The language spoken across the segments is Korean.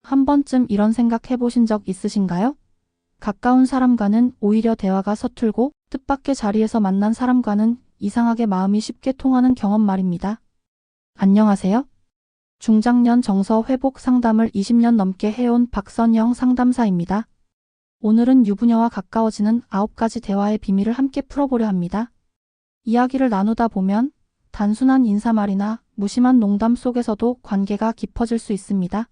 한 번쯤 이런 생각 해보신 적 있으신가요? 가까운 사람과는 오히려 대화가 서툴고 뜻밖의 자리에서 만난 사람과는 이상하게 마음이 쉽게 통하는 경험 말입니다. 안녕하세요. 중장년 정서 회복 상담을 20년 넘게 해온 박선영 상담사입니다. 오늘은 유부녀와 가까워지는 9가지 대화의 비밀을 함께 풀어보려 합니다. 이야기를 나누다 보면 단순한 인사말이나 무심한 농담 속에서도 관계가 깊어질 수 있습니다.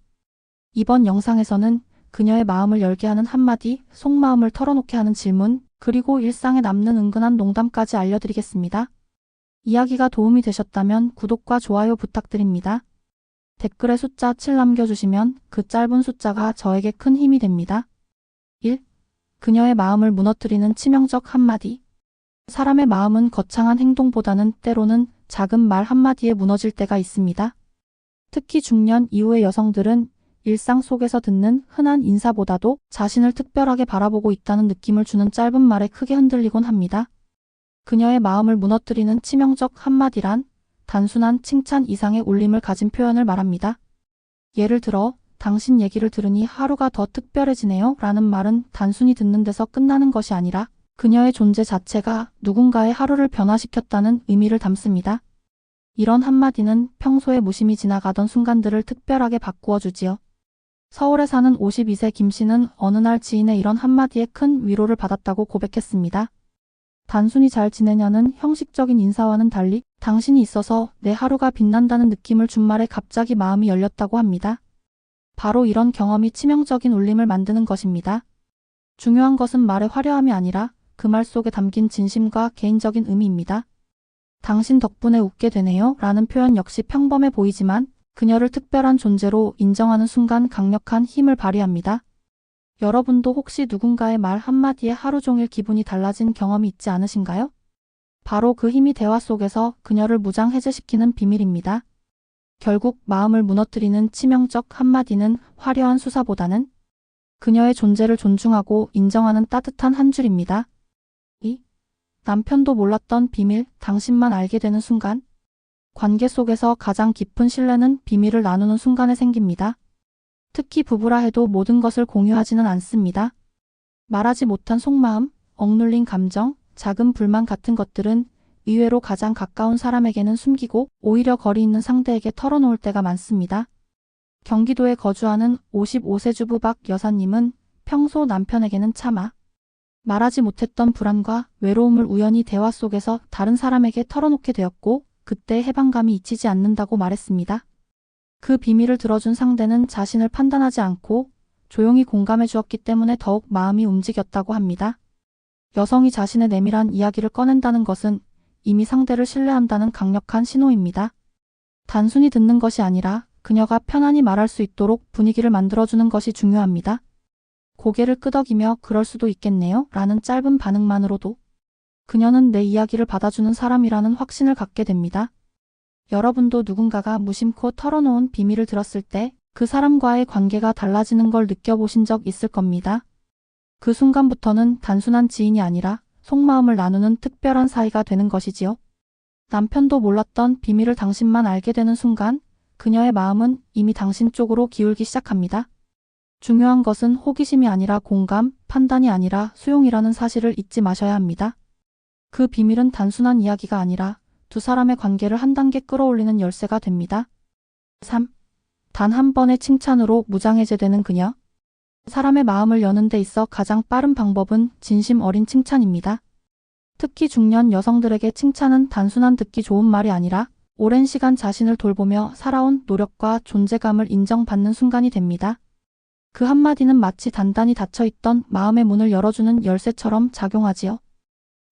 이번 영상에서는 그녀의 마음을 열게 하는 한마디, 속마음을 털어놓게 하는 질문, 그리고 일상에 남는 은근한 농담까지 알려드리겠습니다. 이야기가 도움이 되셨다면 구독과 좋아요 부탁드립니다. 댓글에 숫자 7 남겨주시면 그 짧은 숫자가 저에게 큰 힘이 됩니다. 1. 그녀의 마음을 무너뜨리는 치명적 한마디. 사람의 마음은 거창한 행동보다는 때로는 작은 말 한마디에 무너질 때가 있습니다. 특히 중년 이후의 여성들은 일상 속에서 듣는 흔한 인사보다도 자신을 특별하게 바라보고 있다는 느낌을 주는 짧은 말에 크게 흔들리곤 합니다. 그녀의 마음을 무너뜨리는 치명적 한마디란 단순한 칭찬 이상의 울림을 가진 표현을 말합니다. 예를 들어, 당신 얘기를 들으니 하루가 더 특별해지네요 라는 말은 단순히 듣는 데서 끝나는 것이 아니라 그녀의 존재 자체가 누군가의 하루를 변화시켰다는 의미를 담습니다. 이런 한마디는 평소에 무심히 지나가던 순간들을 특별하게 바꾸어 주지요. 서울에 사는 52세 김 씨는 어느 날 지인의 이런 한마디에 큰 위로를 받았다고 고백했습니다. 단순히 잘 지내냐는 형식적인 인사와는 달리 당신이 있어서 내 하루가 빛난다는 느낌을 준 말에 갑자기 마음이 열렸다고 합니다. 바로 이런 경험이 치명적인 울림을 만드는 것입니다. 중요한 것은 말의 화려함이 아니라 그 말 속에 담긴 진심과 개인적인 의미입니다. 당신 덕분에 웃게 되네요 라는 표현 역시 평범해 보이지만 그녀를 특별한 존재로 인정하는 순간 강력한 힘을 발휘합니다. 여러분도 혹시 누군가의 말 한마디에 하루 종일 기분이 달라진 경험이 있지 않으신가요? 바로 그 힘이 대화 속에서 그녀를 무장해제시키는 비밀입니다. 결국 마음을 무너뜨리는 치명적 한마디는 화려한 수사보다는 그녀의 존재를 존중하고 인정하는 따뜻한 한 줄입니다. 2. 남편도 몰랐던 비밀, 당신만 알게 되는 순간. 관계 속에서 가장 깊은 신뢰는 비밀을 나누는 순간에 생깁니다. 특히 부부라 해도 모든 것을 공유하지는 않습니다. 말하지 못한 속마음, 억눌린 감정, 작은 불만 같은 것들은 의외로 가장 가까운 사람에게는 숨기고 오히려 거리 있는 상대에게 털어놓을 때가 많습니다. 경기도에 거주하는 55세 주부 박 여사님은 평소 남편에게는 차마 말하지 못했던 불안과 외로움을 우연히 대화 속에서 다른 사람에게 털어놓게 되었고 그때 해방감이 잊히지 않는다고 말했습니다. 그 비밀을 들어준 상대는 자신을 판단하지 않고 조용히 공감해 주었기 때문에 더욱 마음이 움직였다고 합니다. 여성이 자신의 내밀한 이야기를 꺼낸다는 것은 이미 상대를 신뢰한다는 강력한 신호입니다. 단순히 듣는 것이 아니라 그녀가 편안히 말할 수 있도록 분위기를 만들어주는 것이 중요합니다. 고개를 끄덕이며 그럴 수도 있겠네요 라는 짧은 반응만으로도 그녀는 내 이야기를 받아주는 사람이라는 확신을 갖게 됩니다. 여러분도 누군가가 무심코 털어놓은 비밀을 들었을 때 그 사람과의 관계가 달라지는 걸 느껴보신 적 있을 겁니다. 그 순간부터는 단순한 지인이 아니라 속마음을 나누는 특별한 사이가 되는 것이지요. 남편도 몰랐던 비밀을 당신만 알게 되는 순간 그녀의 마음은 이미 당신 쪽으로 기울기 시작합니다. 중요한 것은 호기심이 아니라 공감, 판단이 아니라 수용이라는 사실을 잊지 마셔야 합니다. 그 비밀은 단순한 이야기가 아니라 두 사람의 관계를 한 단계 끌어올리는 열쇠가 됩니다. 3. 단 한 번의 칭찬으로 무장해제되는 그녀. 사람의 마음을 여는 데 있어 가장 빠른 방법은 진심 어린 칭찬입니다. 특히 중년 여성들에게 칭찬은 단순한 듣기 좋은 말이 아니라 오랜 시간 자신을 돌보며 살아온 노력과 존재감을 인정받는 순간이 됩니다. 그 한마디는 마치 단단히 닫혀있던 마음의 문을 열어주는 열쇠처럼 작용하지요.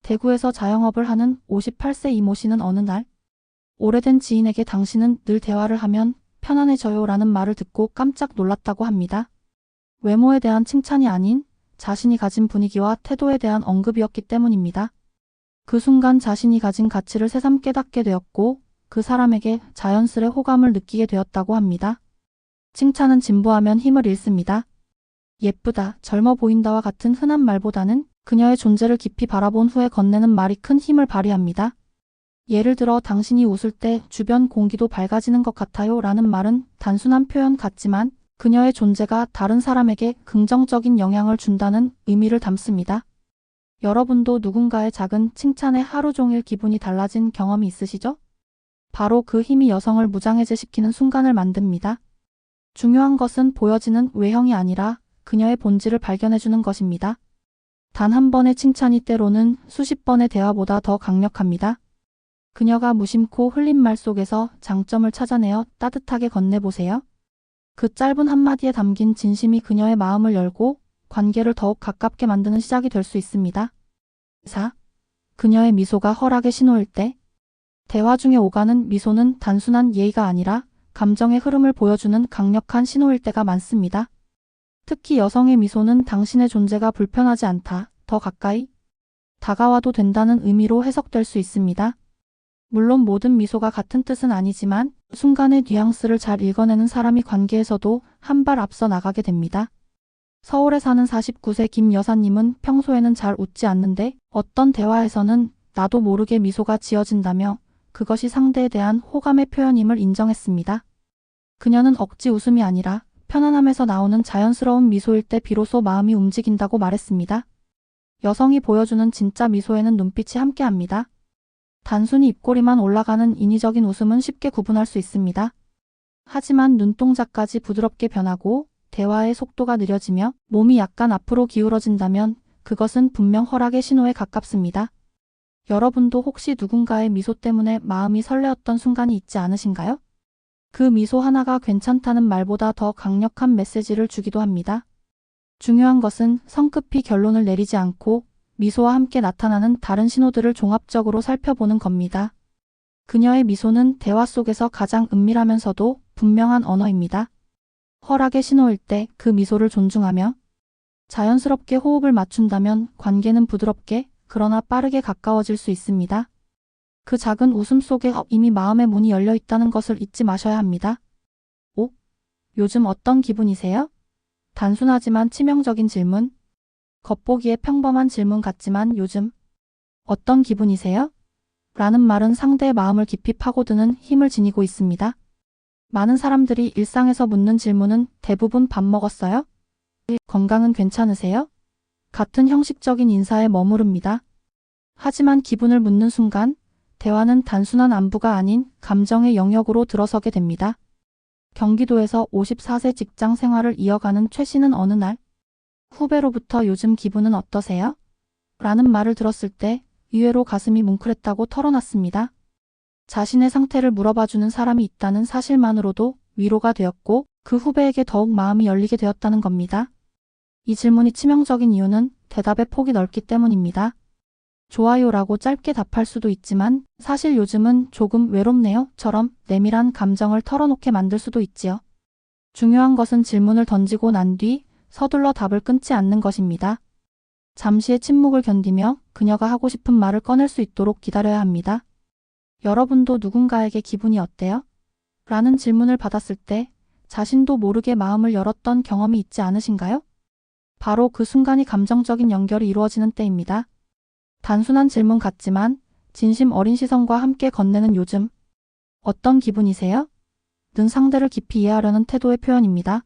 대구에서 자영업을 하는 58세 이모 씨는 어느 날 오래된 지인에게 당신은 늘 대화를 하면 편안해져요 라는 말을 듣고 깜짝 놀랐다고 합니다. 외모에 대한 칭찬이 아닌 자신이 가진 분위기와 태도에 대한 언급이었기 때문입니다. 그 순간 자신이 가진 가치를 새삼 깨닫게 되었고 그 사람에게 자연스레 호감을 느끼게 되었다고 합니다. 칭찬은 진부하면 힘을 잃습니다. 예쁘다, 젊어 보인다와 같은 흔한 말보다는 그녀의 존재를 깊이 바라본 후에 건네는 말이 큰 힘을 발휘합니다. 예를 들어 당신이 웃을 때 주변 공기도 밝아지는 것 같아요 라는 말은 단순한 표현 같지만 그녀의 존재가 다른 사람에게 긍정적인 영향을 준다는 의미를 담습니다. 여러분도 누군가의 작은 칭찬에 하루 종일 기분이 달라진 경험이 있으시죠? 바로 그 힘이 여성을 무장해제시키는 순간을 만듭니다. 중요한 것은 보여지는 외형이 아니라 그녀의 본질을 발견해주는 것입니다. 단 한 번의 칭찬이 때로는 수십 번의 대화보다 더 강력합니다. 그녀가 무심코 흘린 말 속에서 장점을 찾아내어 따뜻하게 건네보세요. 그 짧은 한마디에 담긴 진심이 그녀의 마음을 열고 관계를 더욱 가깝게 만드는 시작이 될 수 있습니다. 4. 그녀의 미소가 허락의 신호일 때. 대화 중에 오가는 미소는 단순한 예의가 아니라 감정의 흐름을 보여주는 강력한 신호일 때가 많습니다. 특히 여성의 미소는 당신의 존재가 불편하지 않다, 더 가까이 다가와도 된다는 의미로 해석될 수 있습니다. 물론 모든 미소가 같은 뜻은 아니지만 순간의 뉘앙스를 잘 읽어내는 사람이 관계에서도 한 발 앞서 나가게 됩니다. 서울에 사는 49세 김 여사님은 평소에는 잘 웃지 않는데 어떤 대화에서는 나도 모르게 미소가 지어진다며 그것이 상대에 대한 호감의 표현임을 인정했습니다. 그녀는 억지 웃음이 아니라 편안함에서 나오는 자연스러운 미소일 때 비로소 마음이 움직인다고 말했습니다. 여성이 보여주는 진짜 미소에는 눈빛이 함께합니다. 단순히 입꼬리만 올라가는 인위적인 웃음은 쉽게 구분할 수 있습니다. 하지만 눈동자까지 부드럽게 변하고 대화의 속도가 느려지며 몸이 약간 앞으로 기울어진다면 그것은 분명 허락의 신호에 가깝습니다. 여러분도 혹시 누군가의 미소 때문에 마음이 설레었던 순간이 있지 않으신가요? 그 미소 하나가 괜찮다는 말보다 더 강력한 메시지를 주기도 합니다. 중요한 것은 성급히 결론을 내리지 않고 미소와 함께 나타나는 다른 신호들을 종합적으로 살펴보는 겁니다. 그녀의 미소는 대화 속에서 가장 은밀하면서도 분명한 언어입니다. 허락의 신호일 때 그 미소를 존중하며 자연스럽게 호흡을 맞춘다면 관계는 부드럽게 그러나 빠르게 가까워질 수 있습니다. 그 작은 웃음 속에 이미 마음의 문이 열려 있다는 것을 잊지 마셔야 합니다. 5. 요즘 어떤 기분이세요? 단순하지만 치명적인 질문. 겉보기에 평범한 질문 같지만 요즘 어떤 기분이세요? 라는 말은 상대의 마음을 깊이 파고드는 힘을 지니고 있습니다. 많은 사람들이 일상에서 묻는 질문은 대부분 밥 먹었어요? 건강은 괜찮으세요? 같은 형식적인 인사에 머무릅니다. 하지만 기분을 묻는 순간 대화는 단순한 안부가 아닌 감정의 영역으로 들어서게 됩니다. 경기도에서 54세 직장 생활을 이어가는 최 씨는 어느 날 후배로부터 요즘 기분은 어떠세요? 라는 말을 들었을 때 의외로 가슴이 뭉클했다고 털어놨습니다. 자신의 상태를 물어봐주는 사람이 있다는 사실만으로도 위로가 되었고 그 후배에게 더욱 마음이 열리게 되었다는 겁니다. 이 질문이 치명적인 이유는 대답의 폭이 넓기 때문입니다. 좋아요라고 짧게 답할 수도 있지만 사실 요즘은 조금 외롭네요처럼 내밀한 감정을 털어놓게 만들 수도 있지요. 중요한 것은 질문을 던지고 난 뒤 서둘러 답을 끊지 않는 것입니다. 잠시의 침묵을 견디며 그녀가 하고 싶은 말을 꺼낼 수 있도록 기다려야 합니다. 여러분도 누군가에게 기분이 어때요? 라는 질문을 받았을 때 자신도 모르게 마음을 열었던 경험이 있지 않으신가요? 바로 그 순간이 감정적인 연결이 이루어지는 때입니다. 단순한 질문 같지만 진심 어린 시선과 함께 건네는 요즘 어떤 기분이세요? 는 상대를 깊이 이해하려는 태도의 표현입니다.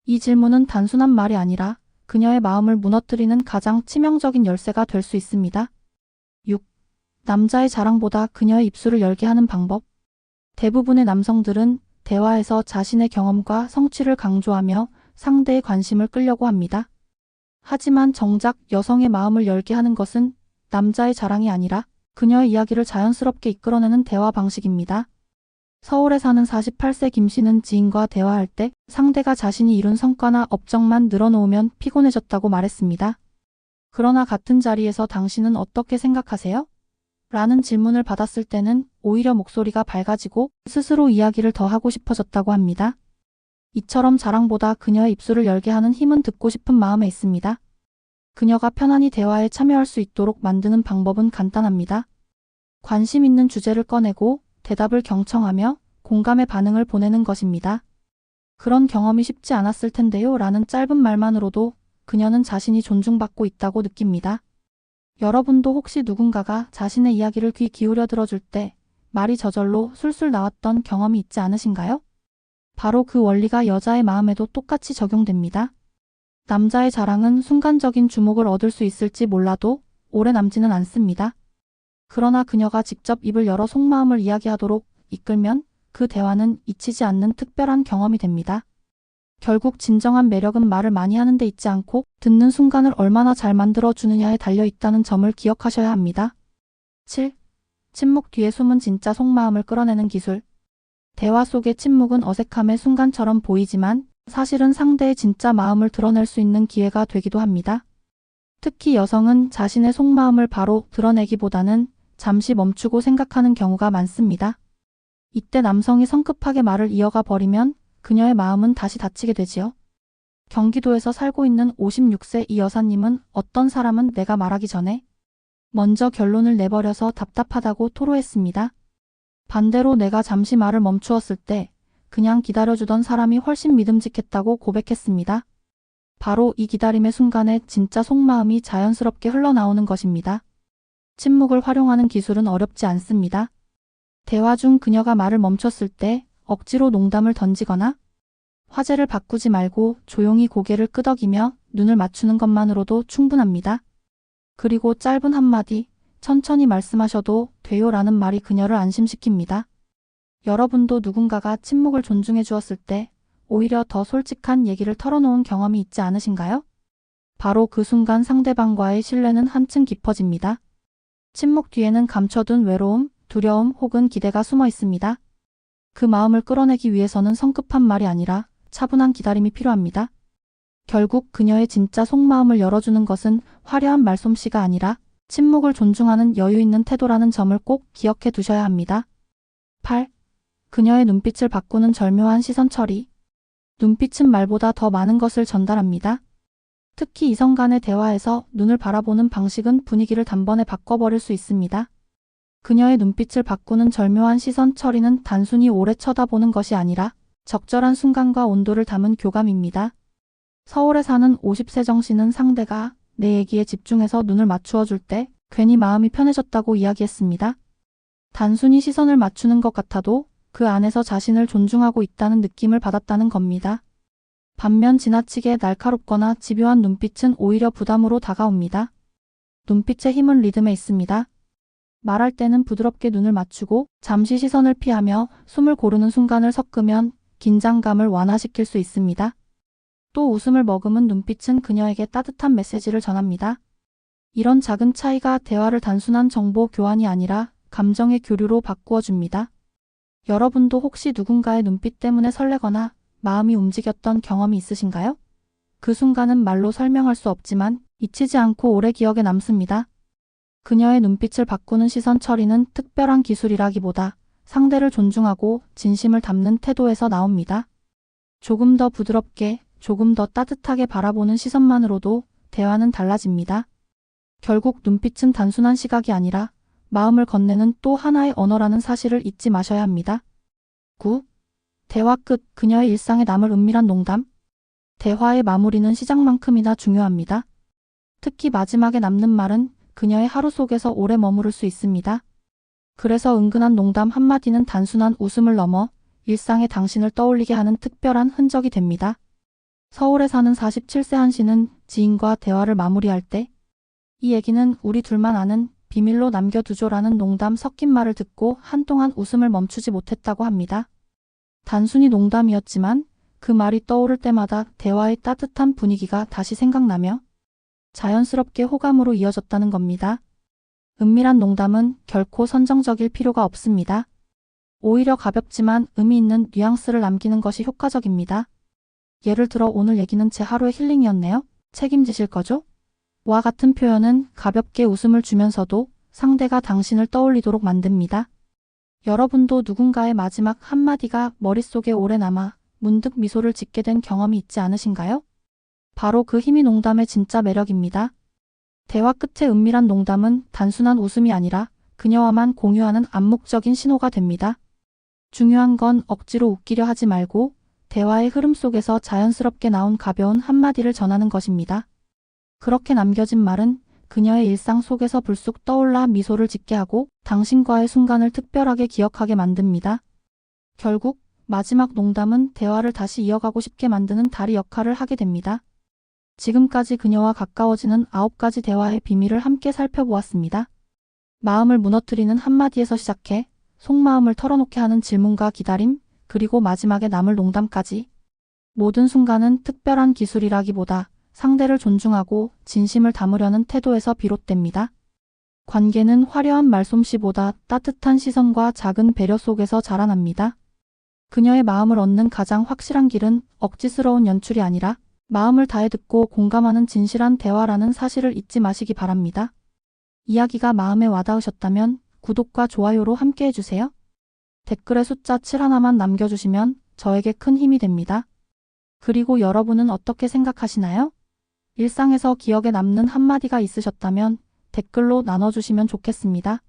이 질문은 단순한 말이 아니라 그녀의 마음을 무너뜨리는 가장 치명적인 열쇠가 될 수 있습니다. 6. 남자의 자랑보다 그녀의 입술을 열게 하는 방법. 대부분의 남성들은 대화에서 자신의 경험과 성취를 강조하며 상대의 관심을 끌려고 합니다. 하지만 정작 여성의 마음을 열게 하는 것은 남자의 자랑이 아니라 그녀의 이야기를 자연스럽게 이끌어내는 대화 방식입니다. 서울에 사는 48세 김 씨는 지인과 대화할 때 상대가 자신이 이룬 성과나 업적만 늘어놓으면 피곤해졌다고 말했습니다. 그러나 같은 자리에서 당신은 어떻게 생각하세요? 라는 질문을 받았을 때는 오히려 목소리가 밝아지고 스스로 이야기를 더 하고 싶어졌다고 합니다. 이처럼 자랑보다 그녀의 입술을 열게 하는 힘은 듣고 싶은 마음에 있습니다. 그녀가 편안히 대화에 참여할 수 있도록 만드는 방법은 간단합니다. 관심 있는 주제를 꺼내고 대답을 경청하며 공감의 반응을 보내는 것입니다. 그런 경험이 쉽지 않았을 텐데요 라는 짧은 말만으로도 그녀는 자신이 존중받고 있다고 느낍니다. 여러분도 혹시 누군가가 자신의 이야기를 귀 기울여 들어줄 때 말이 저절로 술술 나왔던 경험이 있지 않으신가요? 바로 그 원리가 여자의 마음에도 똑같이 적용됩니다. 남자의 자랑은 순간적인 주목을 얻을 수 있을지 몰라도 오래 남지는 않습니다. 그러나 그녀가 직접 입을 열어 속마음을 이야기하도록 이끌면 그 대화는 잊히지 않는 특별한 경험이 됩니다. 결국 진정한 매력은 말을 많이 하는 데 있지 않고 듣는 순간을 얼마나 잘 만들어주느냐에 달려 있다는 점을 기억하셔야 합니다. 7. 침묵 뒤에 숨은 진짜 속마음을 끌어내는 기술. 대화 속의 침묵은 어색함의 순간처럼 보이지만 사실은 상대의 진짜 마음을 드러낼 수 있는 기회가 되기도 합니다. 특히 여성은 자신의 속마음을 바로 드러내기보다는 잠시 멈추고 생각하는 경우가 많습니다. 이때 남성이 성급하게 말을 이어가 버리면 그녀의 마음은 다시 닫히게 되지요. 경기도에서 살고 있는 56세 이 여사님은 어떤 사람은 내가 말하기 전에 먼저 결론을 내버려서 답답하다고 토로했습니다. 반대로 내가 잠시 말을 멈추었을 때 그냥 기다려주던 사람이 훨씬 믿음직했다고 고백했습니다. 바로 이 기다림의 순간에 진짜 속마음이 자연스럽게 흘러나오는 것입니다. 침묵을 활용하는 기술은 어렵지 않습니다. 대화 중 그녀가 말을 멈췄을 때 억지로 농담을 던지거나 화제를 바꾸지 말고 조용히 고개를 끄덕이며 눈을 맞추는 것만으로도 충분합니다. 그리고 짧은 한마디, 천천히 말씀하셔도 돼요라는 말이 그녀를 안심시킵니다. 여러분도 누군가가 침묵을 존중해 주었을 때 오히려 더 솔직한 얘기를 털어놓은 경험이 있지 않으신가요? 바로 그 순간 상대방과의 신뢰는 한층 깊어집니다. 침묵 뒤에는 감춰둔 외로움, 두려움 혹은 기대가 숨어 있습니다. 그 마음을 끌어내기 위해서는 성급한 말이 아니라 차분한 기다림이 필요합니다. 결국 그녀의 진짜 속마음을 열어주는 것은 화려한 말솜씨가 아니라 침묵을 존중하는 여유 있는 태도라는 점을 꼭 기억해 두셔야 합니다. 8. 그녀의 눈빛을 바꾸는 절묘한 시선 처리. 눈빛은 말보다 더 많은 것을 전달합니다. 특히 이성 간의 대화에서 눈을 바라보는 방식은 분위기를 단번에 바꿔버릴 수 있습니다. 그녀의 눈빛을 바꾸는 절묘한 시선 처리는 단순히 오래 쳐다보는 것이 아니라 적절한 순간과 온도를 담은 교감입니다. 서울에 사는 50세 정 씨는 상대가 내 얘기에 집중해서 눈을 맞추어 줄 때 괜히 마음이 편해졌다고 이야기했습니다. 단순히 시선을 맞추는 것 같아도 그 안에서 자신을 존중하고 있다는 느낌을 받았다는 겁니다. 반면 지나치게 날카롭거나 집요한 눈빛은 오히려 부담으로 다가옵니다. 눈빛의 힘은 리듬에 있습니다. 말할 때는 부드럽게 눈을 맞추고 잠시 시선을 피하며 숨을 고르는 순간을 섞으면 긴장감을 완화시킬 수 있습니다. 또 웃음을 머금은 눈빛은 그녀에게 따뜻한 메시지를 전합니다. 이런 작은 차이가 대화를 단순한 정보 교환이 아니라 감정의 교류로 바꾸어 줍니다. 여러분도 혹시 누군가의 눈빛 때문에 설레거나 마음이 움직였던 경험이 있으신가요? 그 순간은 말로 설명할 수 없지만 잊히지 않고 오래 기억에 남습니다. 그녀의 눈빛을 바꾸는 시선 처리는 특별한 기술이라기보다 상대를 존중하고 진심을 담는 태도에서 나옵니다. 조금 더 부드럽게, 조금 더 따뜻하게 바라보는 시선만으로도 대화는 달라집니다. 결국 눈빛은 단순한 시각이 아니라 마음을 건네는 또 하나의 언어라는 사실을 잊지 마셔야 합니다. 9. 대화 끝, 그녀의 일상에 남을 은밀한 농담. 대화의 마무리는 시작만큼이나 중요합니다. 특히 마지막에 남는 말은 그녀의 하루 속에서 오래 머무를 수 있습니다. 그래서 은근한 농담 한마디는 단순한 웃음을 넘어 일상의 당신을 떠올리게 하는 특별한 흔적이 됩니다. 서울에 사는 47세 한 씨는 지인과 대화를 마무리할 때 이 얘기는 우리 둘만 아는 비밀로 남겨두죠라는 농담 섞인 말을 듣고 한동안 웃음을 멈추지 못했다고 합니다. 단순히 농담이었지만 그 말이 떠오를 때마다 대화의 따뜻한 분위기가 다시 생각나며 자연스럽게 호감으로 이어졌다는 겁니다. 은밀한 농담은 결코 선정적일 필요가 없습니다. 오히려 가볍지만 의미 있는 뉘앙스를 남기는 것이 효과적입니다. 예를 들어 오늘 얘기는 제 하루의 힐링이었네요. 책임지실 거죠? 와 같은 표현은 가볍게 웃음을 주면서도 상대가 당신을 떠올리도록 만듭니다. 여러분도 누군가의 마지막 한마디가 머릿속에 오래 남아 문득 미소를 짓게 된 경험이 있지 않으신가요? 바로 그 힘이 농담의 진짜 매력입니다. 대화 끝의 은밀한 농담은 단순한 웃음이 아니라 그녀와만 공유하는 암묵적인 신호가 됩니다. 중요한 건 억지로 웃기려 하지 말고 대화의 흐름 속에서 자연스럽게 나온 가벼운 한마디를 전하는 것입니다. 그렇게 남겨진 말은 그녀의 일상 속에서 불쑥 떠올라 미소를 짓게 하고 당신과의 순간을 특별하게 기억하게 만듭니다. 결국 마지막 농담은 대화를 다시 이어가고 싶게 만드는 다리 역할을 하게 됩니다. 지금까지 그녀와 가까워지는 9가지 대화의 비밀을 함께 살펴보았습니다. 마음을 무너뜨리는 한마디에서 시작해 속마음을 털어놓게 하는 질문과 기다림, 그리고 마지막에 남을 농담까지. 모든 순간은 특별한 기술이라기보다 상대를 존중하고 진심을 담으려는 태도에서 비롯됩니다. 관계는 화려한 말솜씨보다 따뜻한 시선과 작은 배려 속에서 자라납니다. 그녀의 마음을 얻는 가장 확실한 길은 억지스러운 연출이 아니라 마음을 다해 듣고 공감하는 진실한 대화라는 사실을 잊지 마시기 바랍니다. 이야기가 마음에 와닿으셨다면 구독과 좋아요로 함께 해주세요. 댓글에 숫자 7 하나만 남겨주시면 저에게 큰 힘이 됩니다. 그리고 여러분은 어떻게 생각하시나요? 일상에서 기억에 남는 한마디가 있으셨다면 댓글로 나눠주시면 좋겠습니다.